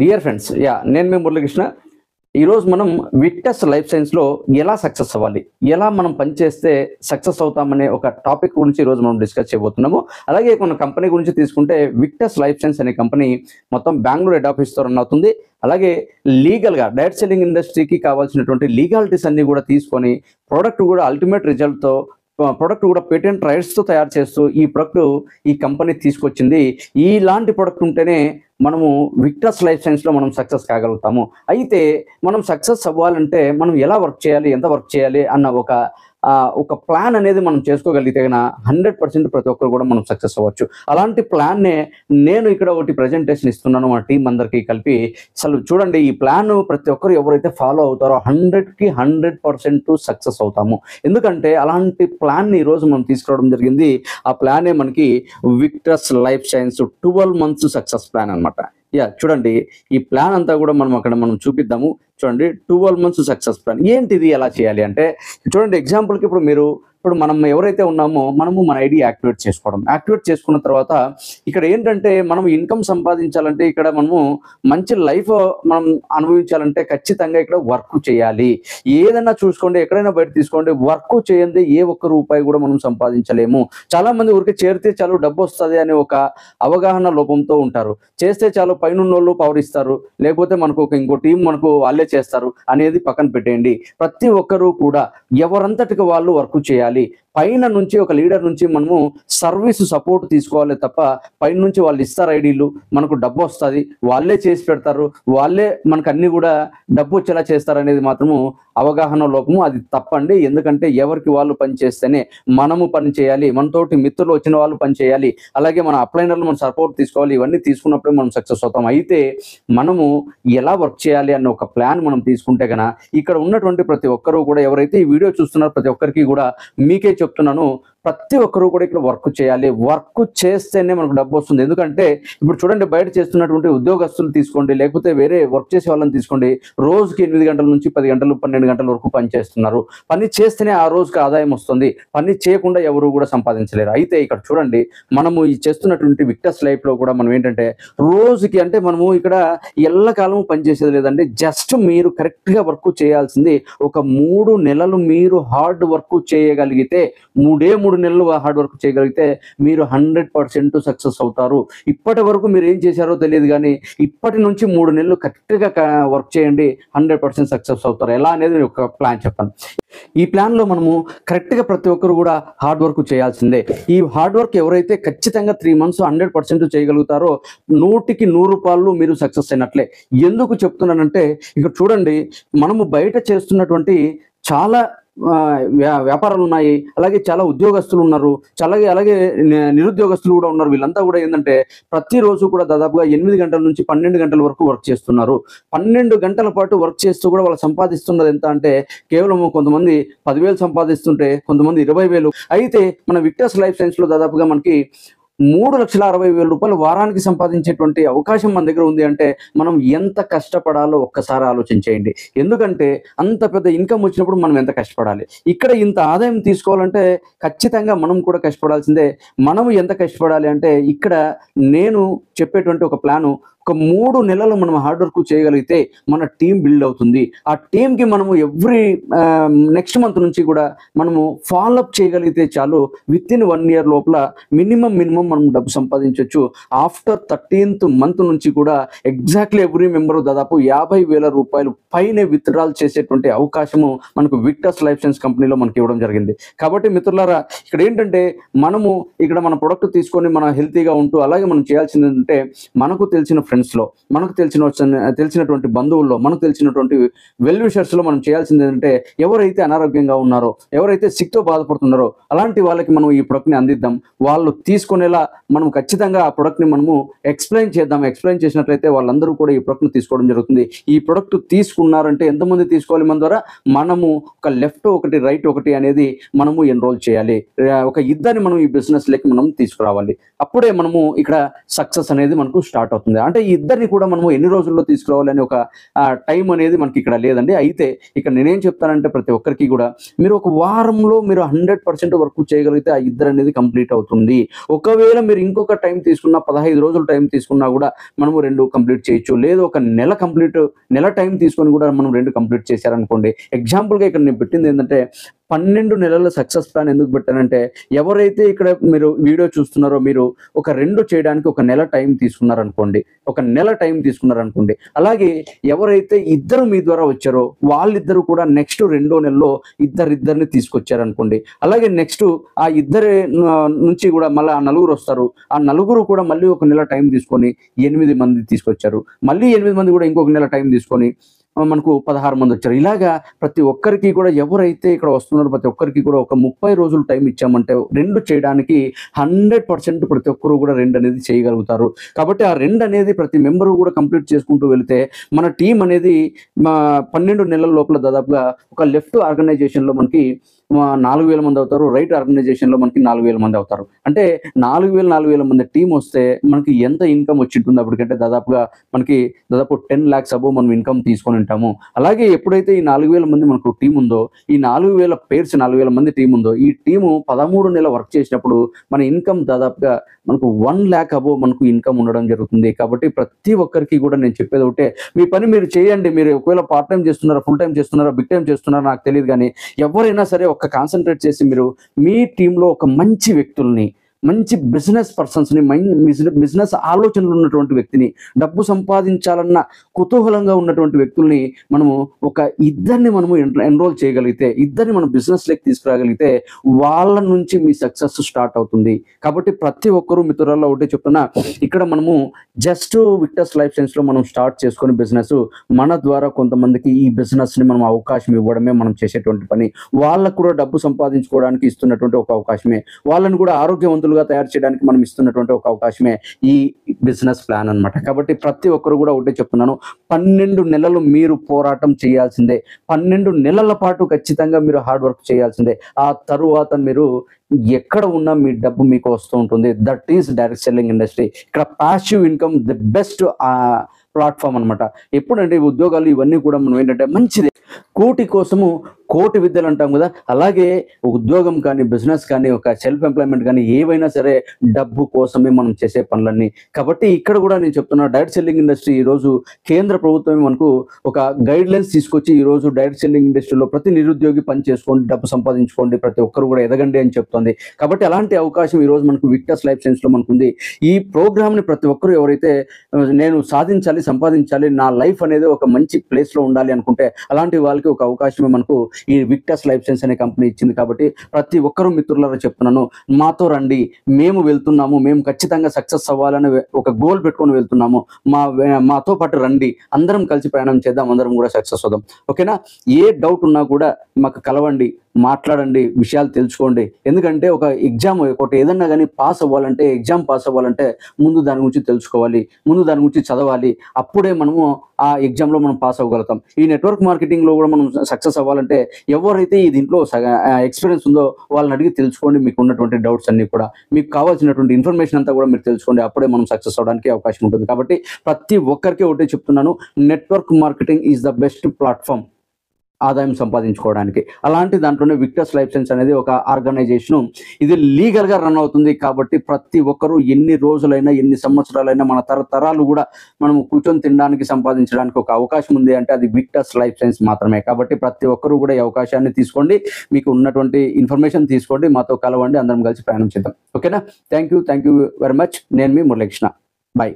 Dear friends, నేను మీ మురళీకృష్ణ. ఈరోజు మనం విక్టస్ లైఫ్ సైన్స్లో ఎలా సక్సెస్ అవ్వాలి, ఎలా మనం పనిచేస్తే సక్సెస్ అవుతామనే ఒక టాపిక్ గురించి ఈరోజు మనం డిస్కస్ చేయబోతున్నాము. అలాగే మన కంపెనీ గురించి తీసుకుంటే విక్టస్ లైఫ్ సైన్స్ అనే కంపెనీ మొత్తం బెంగళూరు హెడ్ ఆఫీస్తో రన్ అవుతుంది. అలాగే లీగల్గా డైరెక్ట్ సెల్లింగ్ ఇండస్ట్రీకి కావాల్సినటువంటి లీగాలిటీస్ అన్నీ కూడా తీసుకొని ప్రోడక్ట్ కూడా అల్టిమేట్ రిజల్ట్తో, ప్రొడక్ట్ కూడా పేటెంట్ రైట్స్తో తయారు చేస్తూ ఈ ప్రొడక్ట్ ఈ కంపెనీ తీసుకొచ్చింది. ఇలాంటి ప్రొడక్ట్ ఉంటేనే మనము విక్టస్ లైఫ్ సైన్స్లో మనం సక్సెస్ కాగలుగుతాము. అయితే మనం సక్సెస్ అవ్వాలంటే మనం ఎలా వర్క్ చేయాలి, ఎంత వర్క్ చేయాలి అన్న ఒక ప్లాన్ అనేది మనం చేసుకోగలిగితే కన్నా 100% ప్రతి ఒక్కరు కూడా మనం సక్సెస్ అవ్వచ్చు. అలాంటి ప్లాన్నే నేను ఇక్కడ ఒకటి ప్రజెంటేషన్ ఇస్తున్నాను మా టీం అందరికీ కలిపి. అసలు చూడండి, ఈ ప్లాన్ ప్రతి ఒక్కరు ఎవరైతే ఫాలో అవుతారో 100కి 100% సక్సెస్ అవుతాము. ఎందుకంటే అలాంటి ప్లాన్ని ఈరోజు మనం తీసుకురావడం జరిగింది. ఆ ప్లానే మనకి Victus life science 12 months success plan అనమాట. చూడండి, ఈ ప్లాన్ అంతా కూడా మనం చూపిద్దాము. చూడండి, 12 months సక్సెస్ ప్లాన్ ఏంటిది, ఎలా చేయాలి అంటే చూడండి. ఎగ్జాంపుల్కి ఇప్పుడు మనం ఎవరైతే ఉన్నామో మనము మన ఐడి యాక్టివేట్ చేసుకున్న తర్వాత ఇక్కడ ఏంటంటే మనం ఇన్కమ్ సంపాదించాలంటే, ఇక్కడ మనము మంచి లైఫ్ మనం అనుభవించాలంటే ఖచ్చితంగా ఇక్కడ వర్క్ చేయాలి. ఏదైనా చూసుకోండి, ఎక్కడైనా బయట తీసుకోండి, వర్క్ చేయండి ఏ ఒక్క రూపాయి కూడా మనం సంపాదించలేము. చాలా మంది ఊరికే చేరితే చాలు డబ్బు వస్తుంది అనే ఒక అవగాహన లోపంతో ఉంటారు. చేస్తే చాలు పైనున్నోళ్ళు పవర్ ఇస్తారు, లేకపోతే ఇంకో టీం వాళ్ళే చేస్తారు అనేది పక్కన పెట్టేయండి. ప్రతి ఒక్కరూ కూడా ఎవరంతటికి వాళ్ళు వర్క్ చేయాలి. పైన నుంచి ఒక లీడర్ నుంచి మనము సర్వీస్ సపోర్ట్ తీసుకోవాలి తప్ప పైన నుంచి వాళ్ళు ఇస్తారు ఐడీలు, మనకు డబ్బు వస్తుంది, వాళ్ళే చేసి పెడతారు, వాళ్ళే మనకు అన్ని కూడా డబ్బు వచ్చేలా చేస్తారు అనేది మాత్రము అవగాహన లోపము. అది తప్పండి. ఎందుకంటే ఎవరికి వాళ్ళు పని చేస్తేనే మనము పని చేయాలి, మనతోటి మిత్రులు వచ్చిన వాళ్ళు పని చేయాలి, అలాగే మన అప్లైనర్లు మనం సపోర్ట్ తీసుకోవాలి. ఇవన్నీ తీసుకున్నప్పుడే మనం సక్సెస్ అవుతాం. అయితే మనము ఎలా వర్క్ చేయాలి అన్న ఒక ప్లాన్ మనం తీసుకుంటే కనుక ఇక్కడ ఉన్నటువంటి ప్రతి ఒక్కరూ కూడా, ఎవరైతే ఈ వీడియో చూస్తున్నారో ప్రతి ఒక్కరికి కూడా మీకే చెప్తున్నాను, ప్రతి ఒక్కరూ కూడా ఇక్కడ వర్క్ చేయాలి. వర్క్ చేస్తేనే మనకు డబ్బు వస్తుంది. ఎందుకంటే ఇప్పుడు చూడండి, బయట చేస్తున్నటువంటి ఉద్యోగస్తులు తీసుకోండి, లేకపోతే వేరే వర్క్ చేసే వాళ్ళని తీసుకోండి, రోజుకి 8 గంటల నుంచి 10 గంటలు 12 గంటల వరకు పని చేస్తున్నారు. పని చేస్తేనే ఆ రోజుకి ఆదాయం వస్తుంది. పని చేయకుండా ఎవరు కూడా సంపాదించలేరు. అయితే ఇక్కడ చూడండి, మనము ఈ చేస్తున్నటువంటి విక్టస్ లైఫ్లో కూడా మనం ఏంటంటే రోజుకి, అంటే మనము ఇక్కడ ఎల్లకాలము పని చేసేది లేదండి. జస్ట్ మీరు కరెక్ట్గా వర్క్ చేయాల్సింది ఒక 3 నెలలు మీరు హార్డ్ వర్క్ చేయగలిగితే, 3 నెలలు హార్డ్ వర్క్ చేయగలిగితే మీరు 100% సక్సెస్ అవుతారు. ఇప్పటి వరకు మీరు ఏం చేశారో తెలియదు, కానీ ఇప్పటి నుంచి 3 నెలలు కరెక్ట్గా వర్క్ చేయండి, 100% సక్సెస్ అవుతారు. ఎలా అనేది ఒక ప్లాన్ చెప్పాను. ఈ ప్లాన్లో మనము కరెక్ట్గా ప్రతి ఒక్కరు కూడా హార్డ్ వర్క్ చేయాల్సిందే. ఈ హార్డ్ వర్క్ ఎవరైతే ఖచ్చితంగా 3 months 100% చేయగలుగుతారో 100కి 100 మీరు సక్సెస్ అయినట్లే. ఎందుకు చెప్తున్నానంటే ఇక్కడ చూడండి, మనము బయట చేస్తున్నటువంటి చాలా వ్యాపారాలు ఉన్నాయి, అలాగే చాలా ఉద్యోగస్తులు ఉన్నారు, అలాగే నిరుద్యోగస్తులు కూడా ఉన్నారు. వీళ్ళంతా కూడా ఏంటంటే ప్రతిరోజు కూడా దాదాపుగా 8 గంటల నుంచి 12 గంటల వరకు వర్క్ చేస్తున్నారు. 12 గంటల పాటు వర్క్ చేస్తూ కూడా వాళ్ళు సంపాదిస్తున్నది ఎంత అంటే కేవలం కొంతమంది 10,000 సంపాదిస్తుంటే కొంతమంది 20,000. అయితే మన విక్టస్ లైఫ్ సైన్స్లో దాదాపుగా మనకి 3,60,000 రూపాయలు వారానికి సంపాదించేటువంటి అవకాశం మన దగ్గర ఉంది. అంటే మనం ఎంత కష్టపడాలో ఒక్కసారి ఆలోచించేయండి. ఎందుకంటే అంత పెద్ద ఇన్కమ్ వచ్చినప్పుడు మనం ఎంత కష్టపడాలి. ఇక్కడ ఇంత ఆదాయం తీసుకోవాలంటే ఖచ్చితంగా మనం కూడా కష్టపడాల్సిందే. మనము ఎంత కష్టపడాలి అంటే ఇక్కడ నేను చెప్పేటువంటి ఒక ప్లాను, ఒక 3 నెలలు మనం హార్డ్ వర్క్ చేయగలిగితే మన టీం బిల్డ్ అవుతుంది. ఆ టీంకి మనము నెక్స్ట్ మంత్ నుంచి కూడా మనము ఫాలోఅప్ చేయగలిగితే చాలు, వితిన్ 1 year లోపల మినిమం మనం డబ్బు సంపాదించవచ్చు. ఆఫ్టర్ 13th month నుంచి కూడా ఎగ్జాక్ట్లీ ఎవ్రీ మెంబరు దాదాపు 50,000 రూపాయలు పైనే విత్డ్రాల్ చేసేటువంటి అవకాశము మనకు విక్టస్ లైఫ్ సైన్స్ కంపెనీలో మనకి ఇవ్వడం జరిగింది. కాబట్టి మిత్రులారా, ఇక్కడ ఏంటంటే మనము ఇక్కడ మన ప్రొడక్ట్ తీసుకొని మన హెల్తీగా ఉంటూ, అలాగే మనం చేయాల్సింది ఏంటంటే మనకు తెలిసిన ఫ్రెండ్స్లో, మనకు తెలిసినటువంటి బంధువుల్లో, మనకు తెలిసినటువంటి వెల్ విషర్స్లో మనం చేయాల్సింది ఏంటంటే ఎవరైతే అనారోగ్యంగా ఉన్నారో, ఎవరైతే సిక్తో బాధపడుతున్నారో అలాంటి వాళ్ళకి మనం ఈ ప్రొడక్ట్ని అందిద్దాం. వాళ్ళు తీసుకునేలా మనం ఖచ్చితంగా ఆ ప్రొడక్ట్ని మనము ఎక్స్ప్లెయిన్ చేద్దాం. ఎక్స్ప్లెయిన్ చేసినట్లయితే వాళ్ళందరూ కూడా ఈ ప్రొడక్ట్ని తీసుకోవడం జరుగుతుంది. ఈ ప్రొడక్ట్ తీసుకున్నారంటే ఎంతమంది తీసుకోవాలి, మన ద్వారా మనము ఒక లెఫ్ట్ ఒకటి రైట్ ఒకటి అనేది మనము ఎన్రోల్ చేయాలి. ఒక ఇద్దరిని మనం ఈ బిజినెస్ లెక్క మనం తీసుకురావాలి. అప్పుడే మనము ఇక్కడ సక్సెస్ అనేది మనకు స్టార్ట్ అవుతుంది. అంటే ఈ ఇద్దరిని కూడా మనము ఎన్ని రోజుల్లో తీసుకురావాలని ఒక టైం అనేది మనకి ఇక్కడ లేదండి. అయితే ఇక్కడ నేనేం చెప్తానంటే ప్రతి ఒక్కరికి కూడా మీరు ఒక వారంలో మీరు 100% వర్క్ చేయగలిగితే ఆ ఇద్దరు అనేది కంప్లీట్ అవుతుంది. ఒకవేళ మీరు ఇంకొక టైం తీసుకున్నా 15 రోజులు టైం తీసుకున్నా కూడా మనము 2 కంప్లీట్ చేయొచ్చు. లేదు ఒక నెల టైం తీసుకొని కూడా మనం 2 కంప్లీట్ చేశారనుకోండి. ఎగ్జాంపుల్గా ఇక్కడ నేను పెట్టింది ఏంటంటే 12 నెలల సక్సెస్ ప్లాన్ ఎందుకు పెట్టానంటే, ఎవరైతే ఇక్కడ మీరు వీడియో చూస్తున్నారో మీరు ఒక 2 చేయడానికి ఒక నెల టైం తీసుకున్నారనుకోండి. అలాగే ఎవరైతే ఇద్దరు మీ ద్వారా వచ్చారో వాళ్ళిద్దరు కూడా నెక్స్ట్ 2వ నెలలో ఇద్దరిని తీసుకొచ్చారనుకోండి. అలాగే నెక్స్ట్ ఆ ఇద్దరి నుంచి కూడా మళ్ళీ ఆ నలుగురు వస్తారు. ఆ నలుగురు కూడా మళ్ళీ ఒక నెల టైం తీసుకొని 8 మంది తీసుకొచ్చారు. మళ్ళీ 8 మంది కూడా ఇంకొక నెల టైం తీసుకొని మనకు 16 మంది వచ్చారు. ఇలాగా ప్రతి ఒక్కరికి కూడా ఎవరైతే ఇక్కడ వస్తున్నారో ప్రతి ఒక్కరికి కూడా ఒక 30 రోజులు టైం ఇచ్చామంటే 2 చేయడానికి 100% ప్రతి ఒక్కరు కూడా 2 అనేది చేయగలుగుతారు. కాబట్టి ఆ 2 అనేది ప్రతి మెంబరు కూడా కంప్లీట్ చేసుకుంటూ వెళితే మన టీం అనేది 12 నెలల లోపల దాదాపుగా ఒక లెఫ్ట్ ఆర్గనైజేషన్లో మనకి 4000 మంది అవుతారు. రైట్ ఆర్గనైజేషన్లో మనకి 4000 మంది అవుతారు. అంటే 4000 మంది టీం వస్తే మనకి ఎంత ఇన్కమ్ వచ్చి ఉంటుంది అప్పటికంటే మనకి దాదాపు 10 lakhs అబోవ్ మనం ఇన్కమ్ తీసుకొని ఉంటాము. అలాగే ఎప్పుడైతే ఈ 4000 మంది మనకు టీం ఉందో, ఈ 4000 మంది టీం ఉందో, ఈ టీము 13 నెలల వర్క్ చేసినప్పుడు మన ఇన్కమ్ దాదాపుగా మనకు 1 lakh అబోవ్ మనకు ఇన్కమ్ ఉండడం జరుగుతుంది. కాబట్టి ప్రతి ఒక్కరికి కూడా నేను చెప్పేది ఒకటే, మీ పని మీరు చేయండి. మీరు ఒకవేళ పార్ట్ టైం చేస్తున్నారా, ఫుల్ టైం చేస్తున్నారా, బిగ్ టైం చేస్తున్నారా నాకు తెలియదు, కానీ ఎవరైనా సరే ఒక్క కాన్సన్ట్రేట్ చేసి మీరు మీ టీంలో ఒక మంచి వ్యక్తుల్ని, మంచి బిజినెస్ పర్సన్స్ని, బిజినెస్ ఆలోచనలు ఉన్నటువంటి వ్యక్తిని, డబ్బు సంపాదించాలన్న కుతూహలంగా ఉన్నటువంటి వ్యక్తుల్ని మనము ఒక ఇద్దరిని మనము ఎన్రోల్ చేయగలిగితే, ఇద్దరిని మనం బిజినెస్లోకి తీసుకురాగలిగితే వాళ్ళ నుంచి మీ సక్సెస్ స్టార్ట్ అవుతుంది. కాబట్టి ప్రతి ఒక్కరూ మిత్రులలో ఒకటే చెప్తున్నా, ఇక్కడ మనము జస్ట్ విక్టర్స్ లైఫ్ సైన్స్లో మనం స్టార్ట్ చేసుకుని బిజినెస్ మన ద్వారా కొంతమందికి ఈ బిజినెస్ని మనం అవకాశం ఇవ్వడమే మనం చేసేటువంటి పని. వాళ్ళకు కూడా డబ్బు సంపాదించుకోవడానికి ఇస్తున్నటువంటి ఒక అవకాశమే, వాళ్ళని కూడా ఆరోగ్యవంతులుగా తయారు చేయడానికి మనం ఇస్తున్నటువంటి ఒక అవకాశమే ఈ బిజినెస్ ప్లాన్ అన్నమాట. కాబట్టి ప్రతి ఒక్కరు కూడా ఒకటే చెప్తున్నాను, 12 నెలలు మీరు పోరాటం చేయాల్సిందే. 12 నెలల పాటు ఖచ్చితంగా మీరు హార్డ్ వర్క్ చేయాల్సిందే. ఆ తరువాత మీరు ఎక్కడ ఉన్నా మీ డబ్బు మీకు వస్తూ ఉంటుంది. That is direct selling industry. ఇక్కడ passive income the best platform అనమాట. ఎప్పుడంటే ఉద్యోగాలు ఇవన్నీ కూడా మనం ఏంటంటే మంచిది, కోటి కోసము కోటి విద్యలు అంటాం కదా, అలాగే ఉద్యోగం కానీ, బిజినెస్ కానీ, ఒక సెల్ఫ్ ఎంప్లాయ్మెంట్ కానీ, ఏవైనా సరే డబ్బు కోసమే మనం చేసే పనులన్నీ. కాబట్టి ఇక్కడ కూడా నేను చెప్తున్నా, డైరెక్ట్ సెల్లింగ్ ఇండస్ట్రీ ఈరోజు కేంద్ర ప్రభుత్వం మనకు ఒక గైడ్ లైన్స్ తీసుకొచ్చి ఈరోజు డైరెక్ట్ సెల్లింగ్ ఇండస్ట్రీలో ప్రతి నిరుద్యోగి పని చేసుకోండి, డబ్బు సంపాదించుకోండి, ప్రతి ఒక్కరు కూడా ఎదగండి అని చెప్తోంది. కాబట్టి అలాంటి అవకాశం ఈరోజు మనకు విక్టర్స్ లైఫ్ సైన్స్లో మనకు ఉంది. ఈ ప్రోగ్రామ్ని ప్రతి ఒక్కరు ఎవరైతే నేను సాధించాలి, సంపాదించాలి, నా లైఫ్ అనేది ఒక మంచి ప్లేస్లో ఉండాలి అనుకుంటే అలాంటి వాళ్ళకి ఒక అవకాశమే మనకు ఈ విక్టర్స్ లైఫ్ సైన్స్ అనే కంపెనీ ఇచ్చింది. కాబట్టి ప్రతి ఒక్కరూ మిత్రులారా చెప్తున్నాను, మాతో రండి, మేము వెళ్తున్నాము, మేము ఖచ్చితంగా సక్సెస్ అవ్వాలని ఒక గోల్ పెట్టుకొని వెళ్తున్నాము, మాతో పాటు రండి, అందరం కలిసి ప్రయాణం చేద్దాం, అందరం కూడా సక్సెస్ అవుదాం. ఓకేనా? ఏ డౌట్ ఉన్నా కూడా మాకు కలవండి, మాట్లాడండి, విషయాలు తెలుసుకోండి. ఎందుకంటే ఒక ఎగ్జామ్ ఒకటి ఏదన్నా కానీ ఎగ్జామ్ పాస్ అవ్వాలంటే ముందు దాని గురించి తెలుసుకోవాలి, ముందు దాని గురించి చదవాలి. అప్పుడే మనము ఆ ఎగ్జామ్లో మనం పాస్ అవ్వగలుగుతాం. ఈ నెట్వర్క్ మార్కెటింగ్లో కూడా మనం సక్సెస్ అవ్వాలంటే ఎవరైతే ఈ దీంట్లో ఎక్స్పీరియన్స్ ఉందో వాళ్ళని అడిగి తెలుసుకోండి. మీకు ఉన్నటువంటి డౌట్స్ అన్ని కూడా, మీకు కావాల్సినటువంటి ఇన్ఫర్మేషన్ అంతా కూడా మీరు తెలుసుకోండి. అప్పుడే మనం సక్సెస్ అవ్వడానికి అవకాశం ఉంటుంది. కాబట్టి ప్రతి ఒక్కరికి ఒకటే చెప్తున్నాను, network marketing is the best platform ఆదాయం సంపాదించుకోవడానికి. అలాంటి దాంట్లోనే విక్టర్స్ లైఫ్ సైన్స్ అనేది ఒక ఆర్గనైజేషను, ఇది లీగల్గా రన్ అవుతుంది. కాబట్టి ప్రతి ఒక్కరూ ఎన్ని రోజులైనా, ఎన్ని సంవత్సరాలైనా, మన తరతరాలు కూడా మనం కూర్చొని తినడానికి, సంపాదించడానికి ఒక అవకాశం ఉంది అంటే అది విక్టర్స్ లైఫ్ సైన్స్ మాత్రమే. కాబట్టి ప్రతి ఒక్కరూ కూడా ఈ అవకాశాన్ని తీసుకోండి, మీకు ఉన్నటువంటి ఇన్ఫర్మేషన్ తీసుకోండి, మాతో కలవండి, అందరం కలిసి ప్రయాణం చేద్దాం. ఓకేనా? Thank you very much. నేను మీ మురళీకృష్ణ. బాయ్.